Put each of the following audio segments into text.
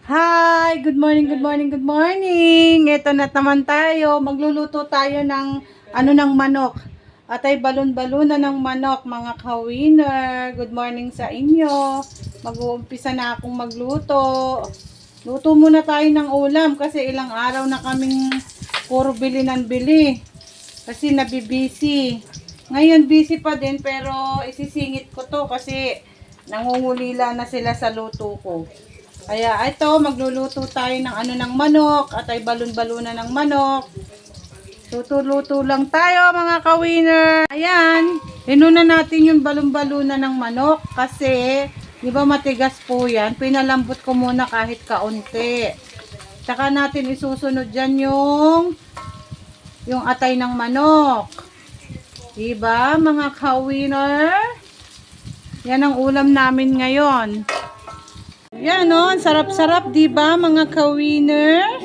Hi! Good morning, good morning, good morning! Ito na naman tayo. Magluluto tayo ng manok. Atay balon-balunan ng manok, mga ka-winner. Good morning sa inyo. Mag-uumpisa na akong magluto. Luto muna tayo ng ulam kasi ilang araw na kaming puro bili ng bili. Kasi nabibisi. Ngayon busy pa din pero isisingit ko to kasi nangungulila na sila sa luto ko. Kaya ito, magluluto tayo ng manok at ay balon-balunan ng manok. Luto-luto lang tayo mga ka-winner. Ayan, inuna natin yung balon-balunan ng manok kasi di ba matigas po yan. Pinalambot ko muna kahit kaunti. Tsaka natin isusunod dyan yung atay ng manok. Diba mga ka-winner? Yan ang ulam namin ngayon. Yan no, sarap-sarap 'di ba mga ka-winner?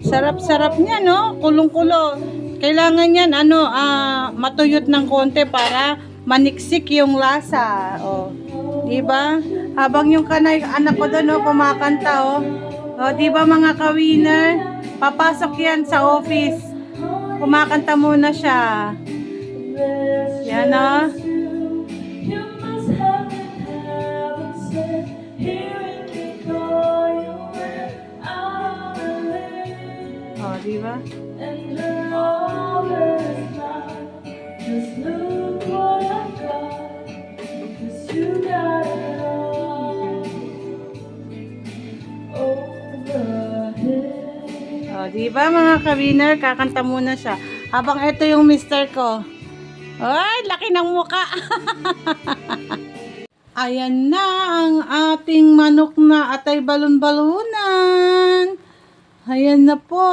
Sarap-sarap niya no, kulong-kulo. Kailangan yan matuyot ng konti para maniksik yung lasa. Oh, 'di ba? Habang yung kanay anak ko doon kumakanta oh. Oh, 'di ba mga ka-winner? Papasok yan sa office. Kumakanta muna siya. Yan oh. Oh, di ba? Oh, di ba mga ka-winner, kakanta muna siya. Habang ito yung mister ko. Ay, laki ng muka. Ayan na ang ating manok na atay balon-balunan. Ayan na po.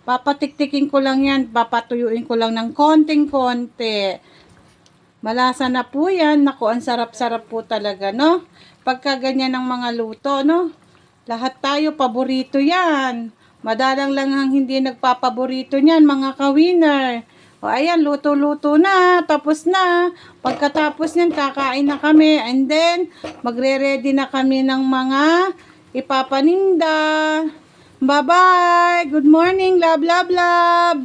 Papatiktikin ko lang yan. Papatuyuin ko lang ng konting-konti. Malasa na po yan. Naku, ang sarap-sarap po talaga, no? Pagka ganyan ng mga luto, no? Lahat tayo, paborito yan. Madalang lang ang hindi nagpapaborito niyan, mga ka-winner. O ayan, luto-luto na. Tapos na. Pagkatapos niyan, kakain na kami. And then, magre-ready na kami ng mga ipapaninda. Bye-bye. Good morning. Love, love, love.